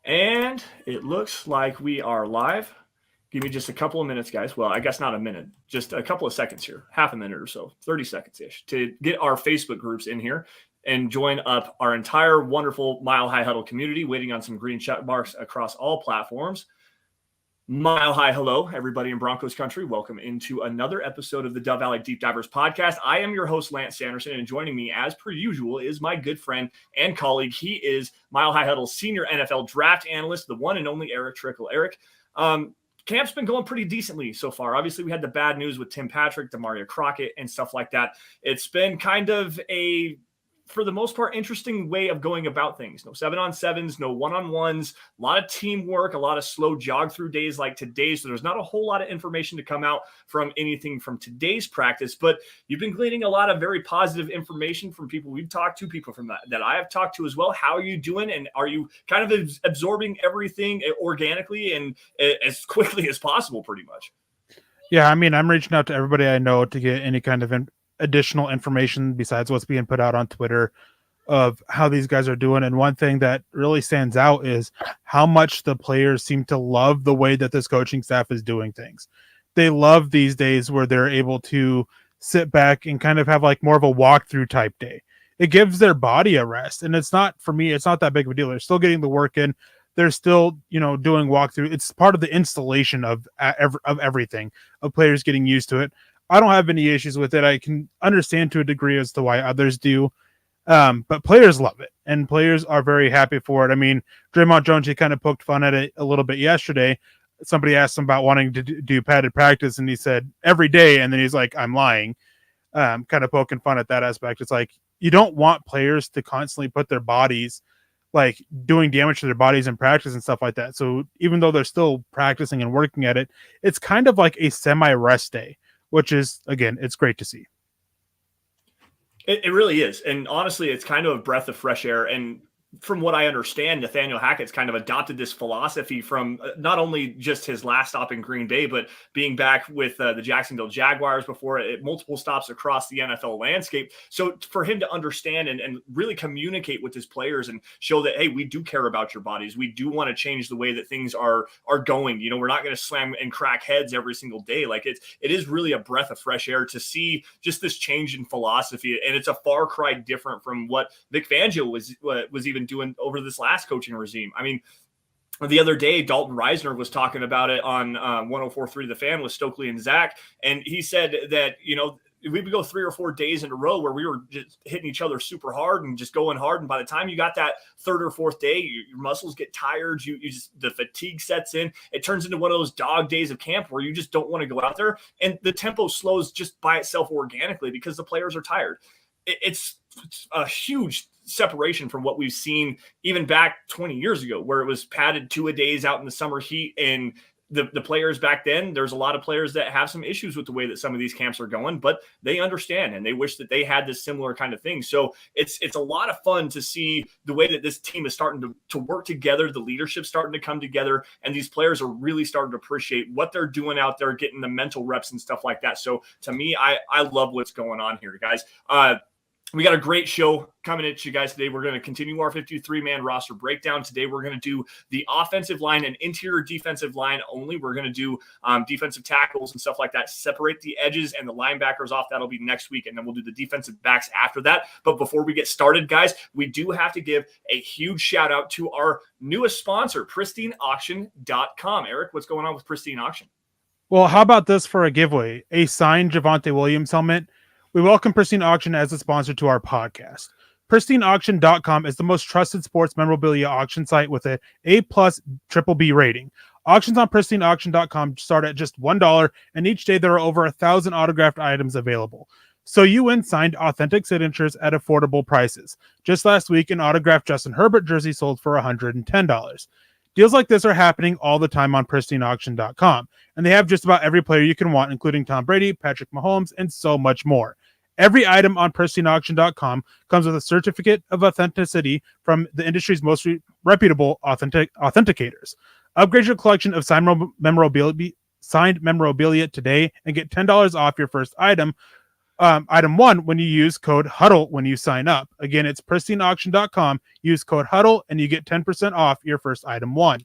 And it looks like we are live. Give me just a couple of minutes, guys. Well, I guess not a minute, just a couple of seconds here, half a minute or so, 30 seconds ish, to get our Facebook groups in here and join up our entire wonderful Mile High Huddle community, waiting on some green check marks across all platforms. Mile High hello, everybody in Broncos country. Welcome into another episode of the Dove Valley Deep Divers podcast. I am your host, Lance Sanderson, and joining me, as per usual, is my good friend and colleague. He is Mile High Huddle's senior NFL draft analyst, the one and only Erick Trickel. Erick, camp's been going pretty decently so far. Obviously, we had the bad news with Tim Patrick, Demario Crockett, and stuff like that. It's been kind of a, for the most part, interesting way of going about things. No 7-on-7s, no 1-on-1s, a lot of teamwork, a lot of slow jog through days like today. So there's not a whole lot of information to come out from anything from today's practice, but you've been gleaning a lot of very positive information from people we've talked to, people from that I have talked to as well. How are you doing? And are you kind of absorbing everything organically and as quickly as possible, pretty much? Yeah, I mean, I'm reaching out to everybody I know to get any kind of additional information besides what's being put out on Twitter of how these guys are doing. And one thing that really stands out is how much the players seem to love the way that this coaching staff is doing things. They love these days where they're able to sit back and kind of have like more of a walkthrough type day. It gives their body a rest. And it's not, for me, it's not that big of a deal. They're still getting the work in. They're still, doing walkthrough. It's part of the installation of everything, of players getting used to it. I don't have any issues with it. I can understand to a degree as to why others do. But players love it, and players are very happy for it. I mean, Draymond Jones, he kind of poked fun at it a little bit yesterday. Somebody asked him about wanting to do padded practice, and he said every day, and then he's like, I'm lying. Kind of poking fun at that aspect. It's like, you don't want players to constantly put their bodies, like doing damage to their bodies in practice and stuff like that. So even though they're still practicing and working at it, it's kind of like a semi-rest day, which is, again, it's great to see. It really is. And honestly, it's kind of a breath of fresh air. And from what I understand, Nathaniel Hackett's kind of adopted this philosophy from not only just his last stop in Green Bay, but being back with the Jacksonville Jaguars before it, multiple stops across the NFL landscape. So for him to understand and really communicate with his players and show that, hey, we do care about your bodies. We do want to change the way that things are going. We're not going to slam and crack heads every single day. Like it is really a breath of fresh air to see just this change in philosophy. And it's a far cry different from what Vic Fangio was even doing over this last coaching regime. I mean, the other day, Dalton Reisner was talking about it on 104.3 The Fan with Stokely and Zach, and he said that, we would go 3 or 4 days in a row where we were just hitting each other super hard and just going hard. And by the time you got that third or fourth day, your muscles get tired. You just, the fatigue sets in. It turns into one of those dog days of camp where you just don't want to go out there. And the tempo slows just by itself organically because the players are tired. It's a huge separation from what we've seen even back 20 years ago, where it was padded 2-a-days out in the summer heat. And the players back then, there's a lot of players that have some issues with the way that some of these camps are going, but they understand and they wish that they had this similar kind of thing. So it's a lot of fun to see the way that this team is starting to work together. The leadership's starting to come together, and these players are really starting to appreciate what they're doing out there, getting the mental reps and stuff like that. So to me, I love what's going on here, guys. We got a great show coming at you guys today. We're going to continue our 53-man roster breakdown. Today, we're going to do the offensive line and interior defensive line only. We're going to do defensive tackles and stuff like that, separate the edges and the linebackers off. That'll be next week, and then we'll do the defensive backs after that. But before we get started, guys, we do have to give a huge shout-out to our newest sponsor, PristineAuction.com. Erick, what's going on with Pristine Auction? Well, how about this for a giveaway? A signed Javonte Williams helmet. We welcome Pristine Auction as a sponsor to our podcast. PristineAuction.com is the most trusted sports memorabilia auction site with an A+ triple B rating. Auctions on PristineAuction.com start at just $1, and each day there are over 1,000 autographed items available. So you win signed authentic signatures at affordable prices. Just last week, an autographed Justin Herbert jersey sold for $110. Deals like this are happening all the time on PristineAuction.com, and they have just about every player you can want, including Tom Brady, Patrick Mahomes, and so much more. Every item on PristineAuction.com comes with a certificate of authenticity from the industry's most reputable authenticators. Upgrade your collection of signed memorabilia today and get $10 off your first item Item 1, when you use code Huddle when you sign up. Again, it's pristineauction.com. Use code Huddle and you get 10% off your first item 1.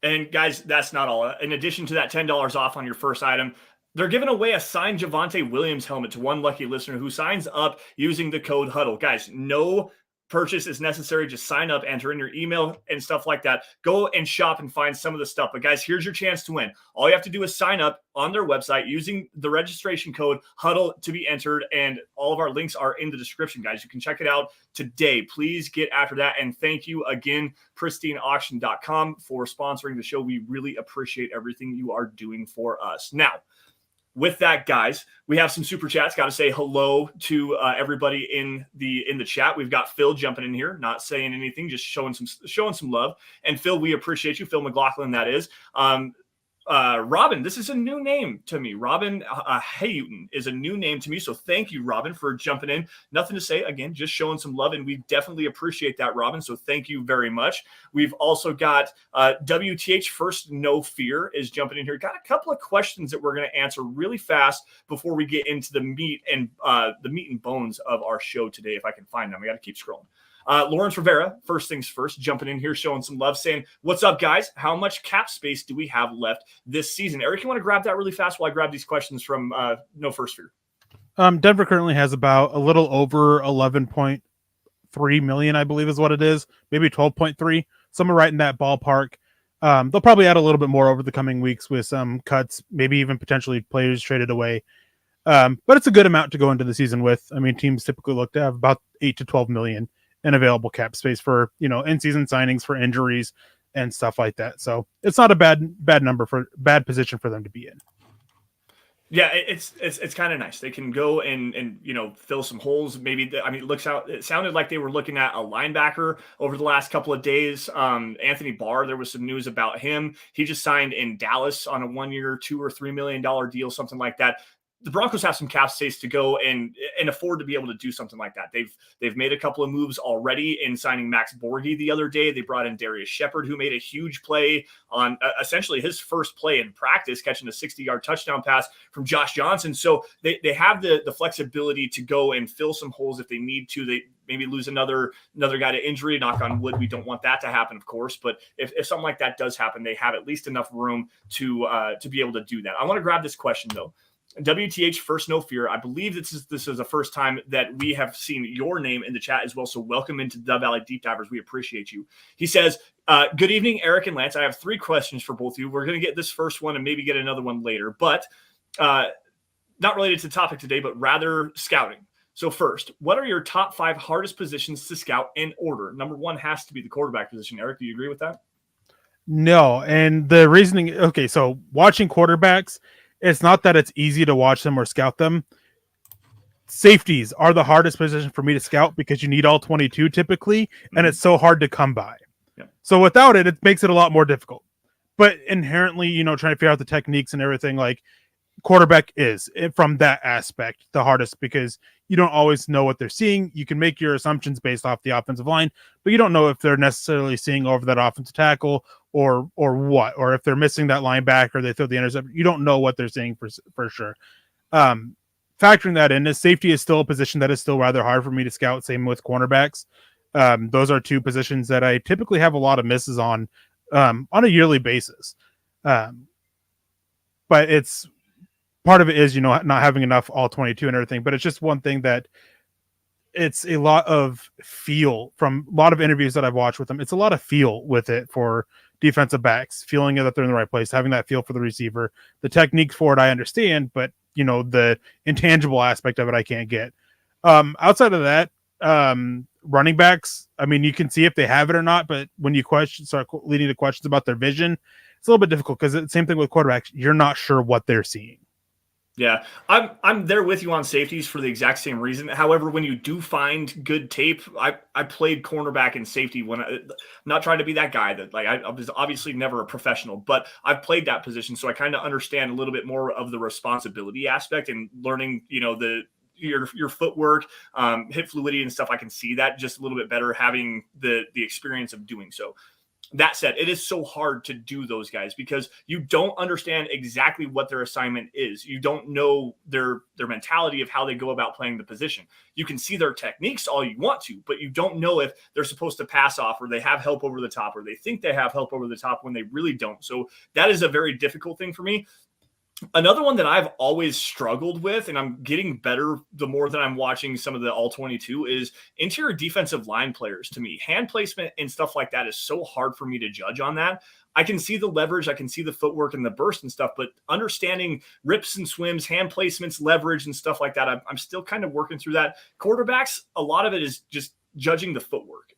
And guys, that's not all. In addition to that $10 off on your first item, they're giving away a signed Javonte Williams helmet to one lucky listener who signs up using the code Huddle. Guys, no purchase is necessary. Just sign up, enter in your email and stuff like that. Go and shop and find some of the stuff. But guys, here's your chance to win. All you have to do is sign up on their website using the registration code Huddle to be entered. And all of our links are in the description, guys. You can check it out today. Please get after that. And thank you again, pristineauction.com, for sponsoring the show. We really appreciate everything you are doing for us. Now, with that, guys, we have some super chats. Got to say hello to everybody in the chat. We've got Phil jumping in here, not saying anything, just showing some love. And Phil, we appreciate you. Phil McLaughlin, that is. Robin, this is a new name to me. Robin Hayuton is a new name to me. So thank you, Robin, for jumping in. Nothing to say. Again, just showing some love, and we definitely appreciate that, Robin. So thank you very much. We've also got WTH First No Fear is jumping in here. Got a couple of questions that we're going to answer really fast before we get into the meat and bones of our show today. If I can find them, I got to keep scrolling. Lawrence Rivera, first things first, jumping in here, showing some love, saying, "What's up, guys? How much cap space do we have left this season?" Eric, you want to grab that really fast while I grab these questions from No First Fear? Denver currently has about a little over 11.3 million, I believe is what it is. Maybe 12.3, somewhere right in that ballpark. They'll probably add a little bit more over the coming weeks with some cuts, maybe even potentially players traded away. But it's a good amount to go into the season with. I mean, teams typically look to have about 8 to 12 million in available cap space for, in-season signings, for injuries and stuff like that. So it's not a bad position for them to be in. Yeah, it's kind of nice. They can go and fill some holes. Maybe it sounded like they were looking at a linebacker over the last couple of days. Anthony Barr, there was some news about him. He just signed in Dallas on a 1-year, $2 or $3 million deal, something like that. The Broncos have some cap space to go and afford to be able to do something like that. They've made a couple of moves already in signing Max Borghi the other day. They brought in Darius Shepard, who made a huge play on essentially his first play in practice, catching a 60-yard touchdown pass from Josh Johnson. So they have the flexibility to go and fill some holes if they need to. They maybe lose another guy to injury. Knock on wood, we don't want that to happen, of course. But if something like that does happen, they have at least enough room to be able to do that. I want to grab this question though. WTH First No Fear. I believe this is the first time that we have seen your name in the chat as well. So welcome into the Valley Deep Divers. We appreciate you. He says, "Good evening, Eric and Lance. I have 3 questions for both of you. We're going to get this first one and maybe get another one later, but not related to the topic today, but rather scouting. So first, what are your top 5 hardest positions to scout in order? Number 1 has to be the quarterback position. Eric, do you agree with that? No, and the reasoning. Okay, so watching quarterbacks, it's not that it's easy to watch them or scout them. Safeties are the hardest position for me to scout because you need all 22 typically, and it's so hard to come by. Yeah. So without it, it makes it a lot more difficult. But inherently, trying to figure out the techniques and everything, like quarterback is, from that aspect, the hardest because you don't always know what they're seeing. You can make your assumptions based off the offensive line, but you don't know if they're necessarily seeing over that offensive tackle or what, or if they're missing that linebacker, they throw the interception. You don't know what they're seeing for sure. Factoring that in, safety is still a position that is still rather hard for me to scout. Same with cornerbacks. Those are 2 positions that I typically have a lot of misses on a yearly basis. But it's part of it is, not having enough all 22 and everything, but it's just one thing that it's a lot of feel from a lot of interviews that I've watched with them. It's a lot of feel with it for defensive backs, feeling that they're in the right place, having that feel for the receiver. The technique for it, I understand, but the intangible aspect of it, I can't get. Outside of that, running backs, I mean, you can see if they have it or not, but when you start leading to questions about their vision, it's a little bit difficult because it's the same thing with quarterbacks. You're not sure what they're seeing. Yeah, I'm there with you on safeties for the exact same reason. However, when you do find good tape, I played cornerback and safety I'm not trying to be that guy that I was obviously never a professional, but I've played that position, so I kind of understand a little bit more of the responsibility aspect and learning, your footwork, hip fluidity and stuff. I can see that just a little bit better having the experience of doing so. That said, it is so hard to do those guys because you don't understand exactly what their assignment is. You don't know their mentality of how they go about playing the position. You can see their techniques all you want to, but you don't know if they're supposed to pass off or they have help over the top or they think they have help over the top when they really don't. So that is a very difficult thing for me. Another one that I've always struggled with, and I'm getting better the more that I'm watching some of the all 22, is interior defensive line players. To me, hand placement and stuff like that is so hard for me to judge on that. I can see the leverage, I can see the footwork and the burst and stuff, but understanding rips and swims, hand placements, leverage and stuff like that, I'm still kind of working through that. Quarterbacks, a lot of it is just judging the footwork.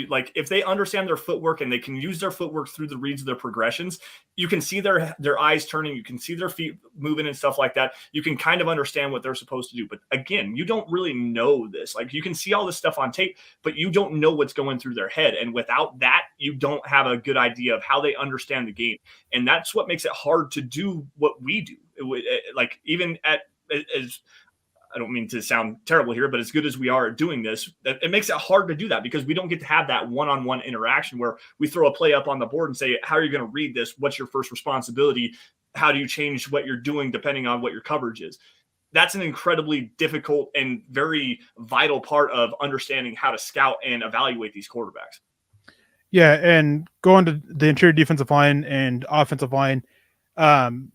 Like if they understand their footwork and they can use their footwork through the reads of their progressions, you can see their eyes turning, you can see their feet moving and stuff like that. You can kind of understand what they're supposed to do. But again, you don't really know this. Like you can see all this stuff on tape, but you don't know what's going through their head. And without that, you don't have a good idea of how they understand the game. And that's what makes it hard to do what we do. Like even as I don't mean to sound terrible here, but as good as we are at doing this, it makes it hard to do that because we don't get to have that one-on-one interaction where we throw a play up on the board and say, how are you going to read this? What's your first responsibility? How do you change what you're doing depending on what your coverage is? That's an incredibly difficult and very vital part of understanding how to scout and evaluate these quarterbacks. Yeah, and going to the interior defensive line and offensive line,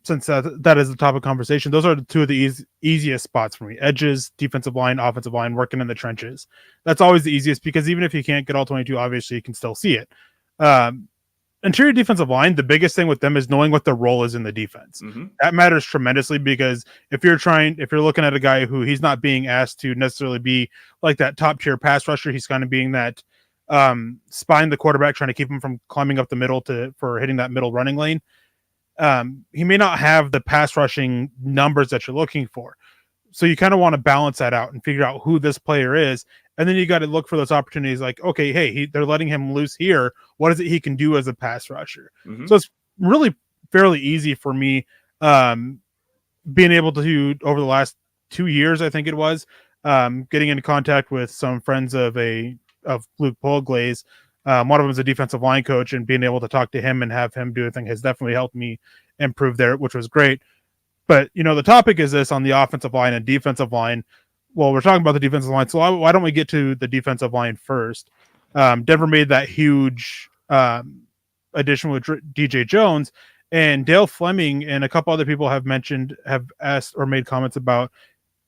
since that is the topic of conversation, those are the two of the easiest spots for me. Edges, defensive line, offensive line, working in the trenches. That's always the easiest because even if you can't get all 22, obviously you can still see it. Interior defensive line, the biggest thing with them is knowing what their role is in the defense. Mm-hmm. That matters tremendously because if you're looking at a guy who he's not being asked to necessarily be like that top tier pass rusher, he's kind of being that spine the quarterback, trying to keep him from climbing up the middle for hitting that middle running lane. He may not have the pass rushing numbers that you're looking for. So you kind of want to balance that out and figure out who this player is. And then you got to look for those opportunities like, okay, hey, they're letting him loose here. What is it he can do as a pass rusher? Mm-hmm. So it's really fairly easy for me being able to, over the last 2 years, I think it was, getting into contact with some friends of Luke Polglaze. One of them is a defensive line coach, and being able to talk to him and have him do a thing has definitely helped me improve there, which was great. But, the topic is this on the offensive line and defensive line. Well, we're talking about the defensive line, so why don't we get to the defensive line first? Denver made that huge addition with DJ Jones, and Dale Fleming and a couple other people have asked or made comments about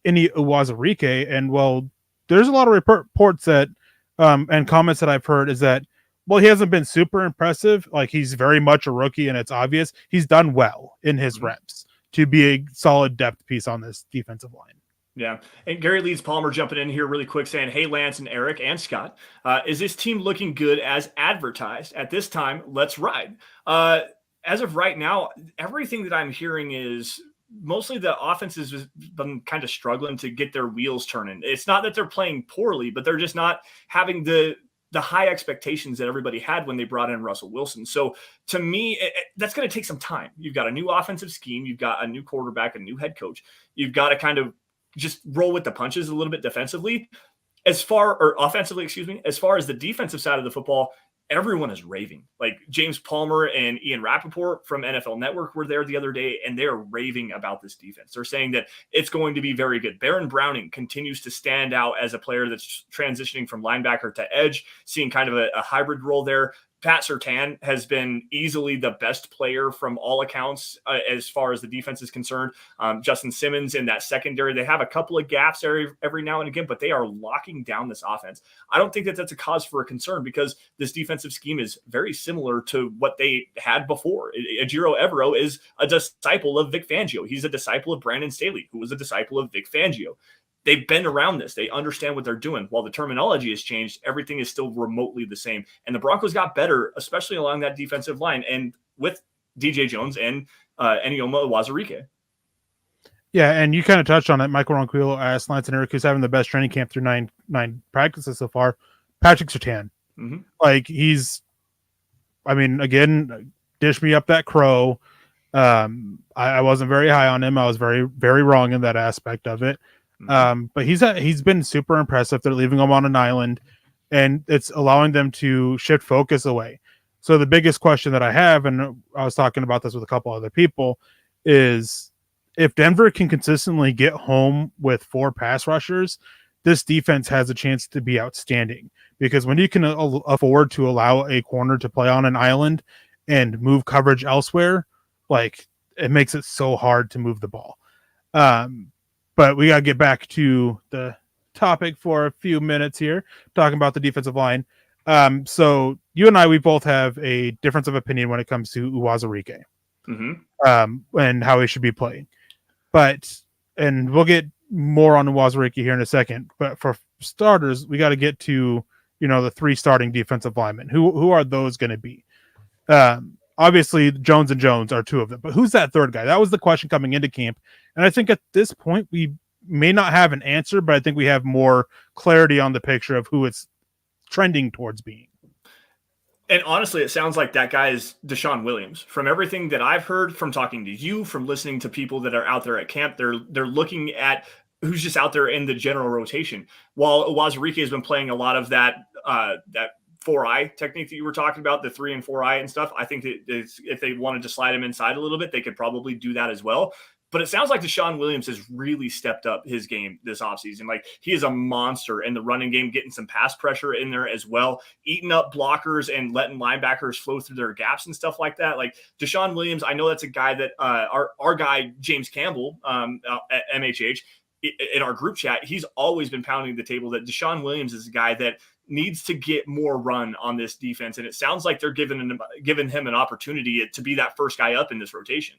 Ini Uwazurike. And, well, there's a lot of reports that and comments that I've heard is that, well, he hasn't been super impressive. Like, he's very much a rookie, and it's obvious. He's done well in his reps to be a solid depth piece on this defensive line. Yeah. And Gary Leeds Palmer jumping in here really quick saying, hey, Lance and Eric and Scott, is this team looking good as advertised? At this time, let's ride. As of right now, everything that I'm hearing is mostly the offense has been kind of struggling to get their wheels turning. It's not that they're playing poorly, but they're just not having the high expectations that everybody had when they brought in Russell Wilson. So to me, that's going to take some time. You've got a new offensive scheme. You've got a new quarterback, a new head coach. You've got to kind of just roll with the punches a little bit offensively, as far as the defensive side of the football. Everyone is raving. Like James Palmer and Ian Rappaport from NFL Network were there the other day, and they're raving about this defense. They're saying that it's going to be very good. Baron Browning continues to stand out as a player that's transitioning from linebacker to edge, seeing kind of a hybrid role there. Pat Surtain has been easily the best player from all accounts as far as the defense is concerned. Justin Simmons in that secondary, they have a couple of gaps every now and again, but they are locking down this offense. I don't think that that's a cause for a concern because this defensive scheme is very similar to what they had before. Ejiro Evero is a disciple of Vic Fangio. He's a disciple of Brandon Staley, who was a disciple of Vic Fangio. They've been around this. They understand what they're doing. While the terminology has changed, everything is still remotely the same. And the Broncos got better, especially along that defensive line and with DJ Jones and Enioma Uwazurike. Yeah, and you kind of touched on it. Michael Ronquillo asked Lance and Erick, who's having the best training camp through nine practices so far, Patrick Surtain. Mm-hmm. Like, again, dish me up that crow. I wasn't very high on him. I was very, very wrong in that aspect of it. But he's been super impressive. They're leaving him on an island, and it's allowing them to shift focus away. So the biggest question that I have, and I was talking about this with a couple other people, is if Denver can consistently get home with 4 pass rushers, this defense has a chance to be outstanding. Because when you can afford to allow a corner to play on an island and move coverage elsewhere, like, it makes it so hard to move the ball. But we got to get back to the topic for a few minutes here, talking about the defensive line. So you and I, we both have a difference of opinion when it comes to Uwazurike, and how he should be playing. And we'll get more on Uwazurike here in a second. But for starters, we got to get to, the 3 starting defensive linemen. Who are those going to be? Obviously, Jones and Jones are 2 of them. But who's that third guy? That was the question coming into camp. And I think at this point, we may not have an answer, but I think we have more clarity on the picture of who it's trending towards being. And honestly, it sounds like that guy is Deshaun Williams. From everything that I've heard, from talking to you, from listening to people that are out there at camp, they're looking at who's just out there in the general rotation. While Uwazurike has been playing a lot of that 4-eye technique that you were talking about, the 3 and 4-eye and stuff, I think that if they wanted to slide him inside a little bit, they could probably do that as well. But it sounds like Deshaun Williams has really stepped up his game this offseason. Like, he is a monster in the running game, getting some pass pressure in there as well, eating up blockers and letting linebackers flow through their gaps and stuff like that. Like, Deshaun Williams, I know that's a guy that our guy, James Campbell at MHH, in our group chat, he's always been pounding the table that Deshaun Williams is a guy that needs to get more run on this defense. And it sounds like they're giving him an opportunity to be that first guy up in this rotation.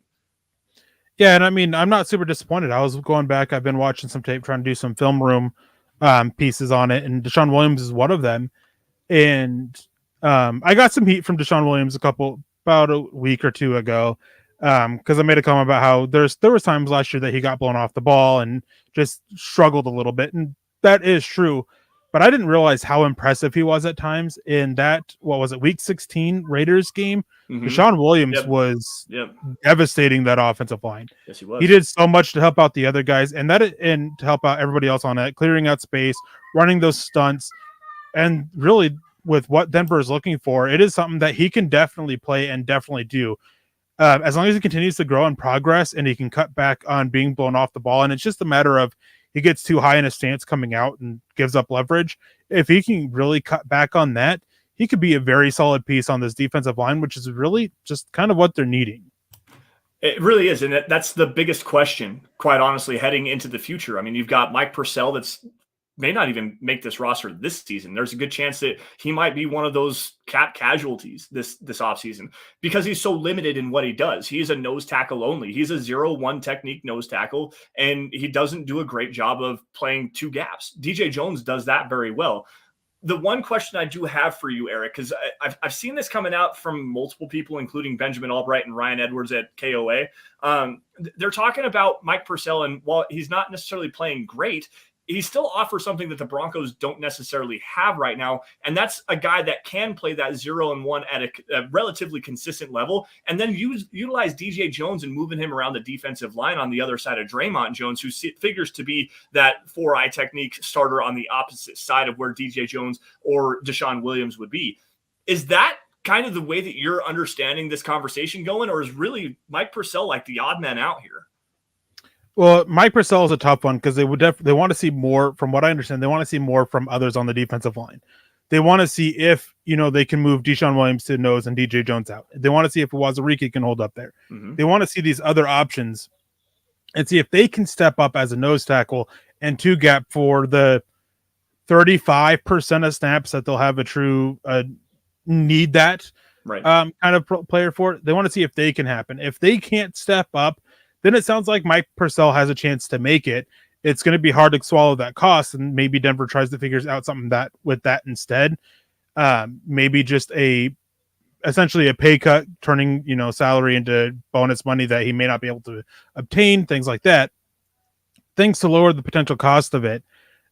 Yeah, and I mean, I'm not super disappointed. I was going back. I've been watching some tape, trying to do some film room pieces on it, and Deshaun Williams is one of them. And I got some heat from Deshaun Williams about a week or 2 ago, because I made a comment about how there was times last year that he got blown off the ball and just struggled a little bit, and that is true. But I didn't realize how impressive he was at times in that, week 16 Raiders game. Deshaun Williams was devastating that offensive line. Yes, he was. He did so much to help out the other guys and to help out everybody else on that, clearing out space, running those stunts. And really, with what Denver is looking for, it is something that he can definitely play and definitely do. As long as he continues to grow and progress and he can cut back on being blown off the ball. And it's just a matter of, he gets too high in a stance coming out and gives up leverage. If he can really cut back on that, he could be a very solid piece on this defensive line, which is really just kind of what they're needing. It really is. And that's the biggest question, quite honestly, heading into the future. I mean, you've got Mike Purcell that's may not even make this roster this season. There's a good chance that he might be one of those cap casualties this offseason because he's so limited in what he does. He's a nose tackle only. He's a 0-1 technique nose tackle, and he doesn't do a great job of playing 2 gaps. DJ Jones does that very well. The one question I do have for you, Eric, because I've seen this coming out from multiple people, including Benjamin Albright and Ryan Edwards at KOA. They're talking about Mike Purcell, and while he's not necessarily playing great, he still offers something that the Broncos don't necessarily have right now, and that's a guy that can play that 0-1 at a relatively consistent level, and then utilize DJ Jones and moving him around the defensive line on the other side of Draymond Jones, who figures to be that 4-eye technique starter on the opposite side of where DJ Jones or Deshaun Williams would be. Is that kind of the way that you're understanding this conversation going, or is really Mike Purcell like the odd man out here? Well, Mike Purcell is a tough one because they want to see more. From what I understand, they want to see more from others on the defensive line. They want to see if they can move Deshaun Williams to nose and DJ Jones out. They want to see if Uwazurike can hold up there. They want to see these other options and see if they can step up as a nose tackle and 2 gap for the 35% of snaps that they'll have a true need that kind of player for. They want to see if they can happen. If they can't step up, then it sounds like Mike Purcell has a chance to make it. It's going to be hard to swallow that cost, and maybe Denver tries to figure out something with that instead. Maybe just essentially a pay cut, turning salary into bonus money that he may not be able to obtain, things like that. Things to lower the potential cost of it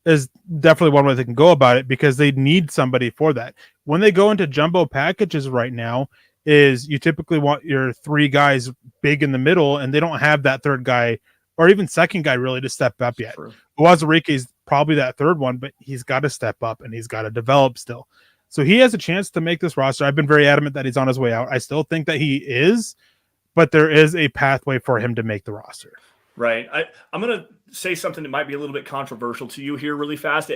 is definitely one way they can go about it, because they need somebody for that. When they go into jumbo packages right now, is you typically want your 3 guys big in the middle, and they don't have that third guy or even second guy really to step up yet. Uwazurike is probably that third one, but he's got to step up and he's got to develop still. So he has a chance to make this roster. I've been very adamant that he's on his way out. I still think that he is, but there is a pathway for him to make the roster. Right. I'm going to say something that might be a little bit controversial to you here really fast,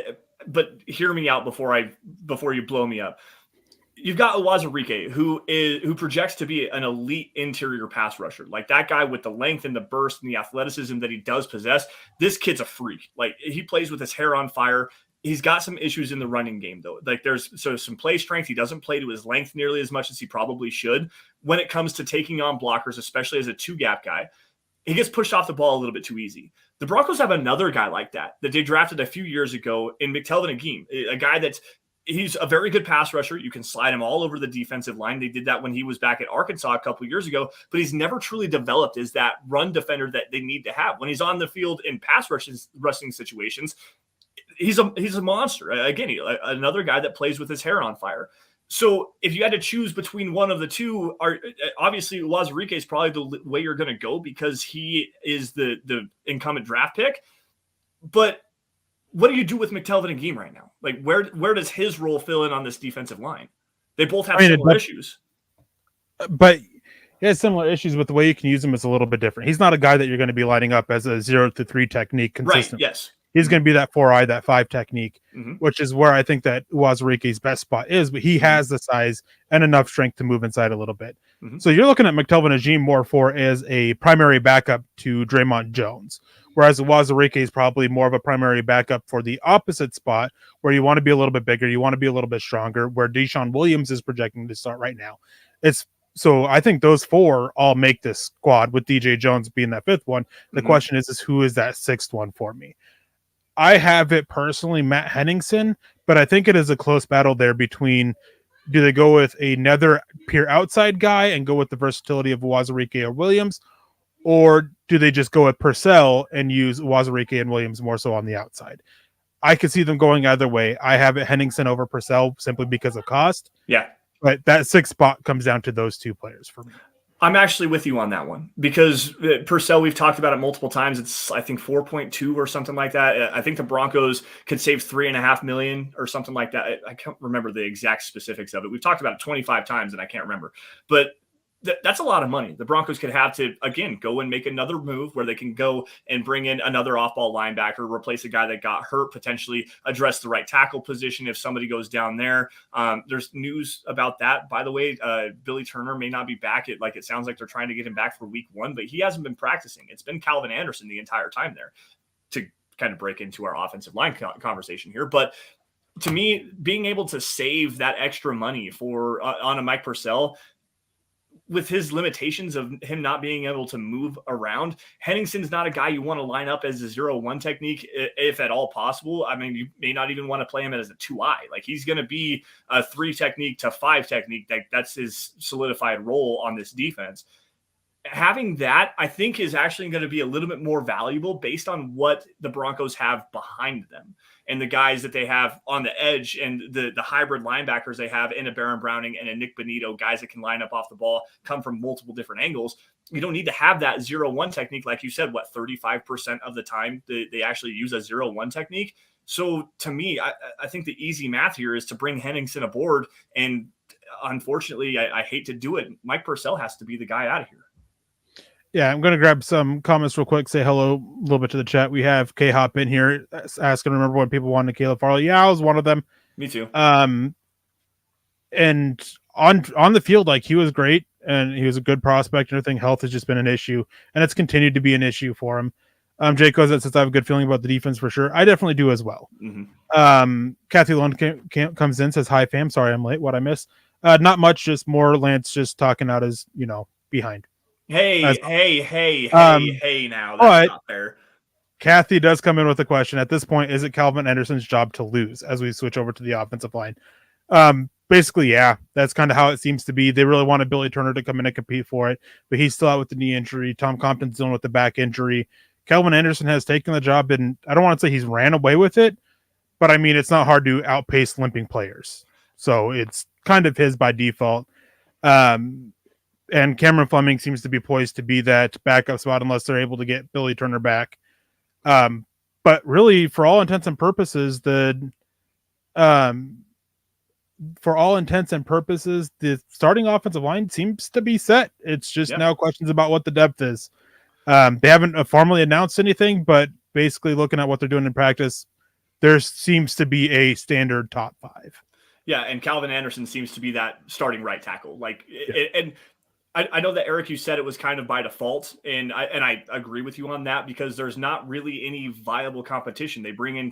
but hear me out before you blow me up. You've got Uwazurike, who projects to be an elite interior pass rusher. Like that guy with the length and the burst and the athleticism that he does possess. This kid's a freak. Like he plays with his hair on fire. He's got some issues in the running game, though. Like there's some play strength. He doesn't play to his length nearly as much as he probably should when it comes to taking on blockers, especially as a two-gap guy. He gets pushed off the ball a little bit too easy. The Broncos have another guy like that they drafted a few years ago in McTelvin Agim, a guy he's a very good pass rusher. You can slide him all over the defensive line. They did that when he was back at Arkansas a couple of years ago, but he's never truly developed as that run defender that they need to have. When he's on the field in pass rushing situations, he's a monster. Again, another guy that plays with his hair on fire. So if you had to choose between one of the two, obviously Uwazurike is probably the way you're going to go because he is the incumbent draft pick. But what do you do with McTelvin and Agim right now? Like where does his role fill in on this defensive line? They both have similar issues. But he has similar issues, but the way you can use him is a little bit different. He's not a guy that you're going to be lining up as a 0-3 technique consistently. Right, yes. He's going to be that 4-eye, that 5 technique, which is where I think that Uwazurike's best spot is, but he has the size and enough strength to move inside a little bit. So you're looking at McTelvin Agim more for as a primary backup to Draymond Jones, whereas Uwazurike is probably more of a primary backup for the opposite spot where you want to be a little bit bigger, you want to be a little bit stronger, where Deshaun Williams is projecting to start right now. So I think those 4 all make this squad, with DJ Jones being that 5th one. The question is who is that 6th one for me? I have it personally, Matt Henningsen, but I think it is a close battle there between, do they go with another pure outside guy and go with the versatility of Uwazurike or Williams, or do they just go with Purcell and use Uwazurike and Williams more so on the outside? I could see them going either way. I have it Henningsen over Purcell simply because of cost. Yeah. But that 6th spot comes down to those 2 players for me. I'm actually with you on that one because Purcell, we've talked about it multiple times. It's, I think, 4.2 or something like that. I think the Broncos could save $3.5 million or something like that. I can't remember the exact specifics of it. We've talked about it 25 times and I can't remember. But that's a lot of money. The Broncos could have to, again, go and make another move where they can go and bring in another off-ball linebacker, replace a guy that got hurt, potentially address the right tackle position if somebody goes down there. There's news about that, by the way. Billy Turner may not be back. It sounds like they're trying to get him back for week 1, but he hasn't been practicing. It's been Calvin Anderson the entire time there, to kind of break into our offensive line conversation here. But to me, being able to save that extra money for on a Mike Purcell, with his limitations of him not being able to move around, Henningsen's not a guy you want to line up as a 0-1 technique, if at all possible. I mean, you may not even want to play him as a 2-eye. Like he's going to be a 3 technique to 5 technique. That's his solidified role on this defense. Having that, I think, is actually going to be a little bit more valuable based on what the Broncos have behind them and the guys that they have on the edge and the hybrid linebackers they have in a Baron Browning and a Nick Bonito, guys that can line up off the ball, come from multiple different angles. You don't need to have that 0-1 technique. Like you said, 35% of the time they actually use a 0-1 technique. So to me, I think the easy math here is to bring Henningsen aboard. And unfortunately, I hate to do it, Mike Purcell has to be the guy out of here. Yeah, I'm going to grab some comments real quick, say hello a little bit to the chat. We have K-Hop in here asking, remember when people wanted Caleb Farley? Yeah, I was one of them. Me too. And on the field, like, he was great, and he was a good prospect and everything. Health has just been an issue, and it's continued to be an issue for him. Jake goes, that says I have a good feeling about the defense for sure. I definitely do as well. Kathy Lund comes in, says, hi, fam. Sorry I'm late. What I missed? Not much, just more Lance just talking out his, behind. Hey, now that's not fair. Kathy does come in with a question. At this point, is it Calvin Anderson's job to lose as we switch over to the offensive line? Basically, yeah, that's kind of how it seems to be. They really wanted Billy Turner to come in and compete for it, but he's still out with the knee injury. Tom Compton's dealing with the back injury. Calvin Anderson has taken the job, and I don't want to say he's ran away with it, but I mean, it's not hard to outpace limping players. So it's kind of his by default. And Cameron Fleming seems to be poised to be that backup spot unless they're able to get Billy Turner back. But really, for all intents and purposes, the for all intents and purposes, the starting offensive line seems to be set. It's just now questions about what the depth is. They haven't formally announced anything, but basically looking at what they're doing in practice, there seems to be a standard top 5. Yeah, and Calvin Anderson seems to be that starting right tackle. Yeah. And I know that, Eric, you said it was kind of by default, and I agree with you on that, because there's not really any viable competition. They bring in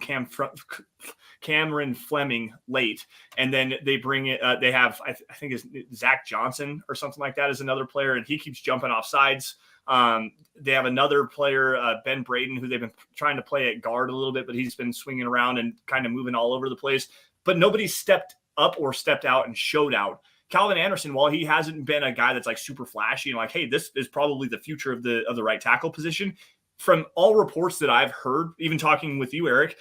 Cameron Fleming late, and then they bring it. They have I think is Zach Johnson or something like that is another player, and he keeps jumping off sides. They have another player, Ben Braden, who they've been trying to play at guard a little bit, but he's been swinging around and kind of moving all over the place. But nobody's stepped up or stepped out and showed out. Calvin Anderson, while he hasn't been a guy that's like super flashy and like, hey, this is probably the future of the right tackle position, from all reports that I've heard, even talking with you, Eric,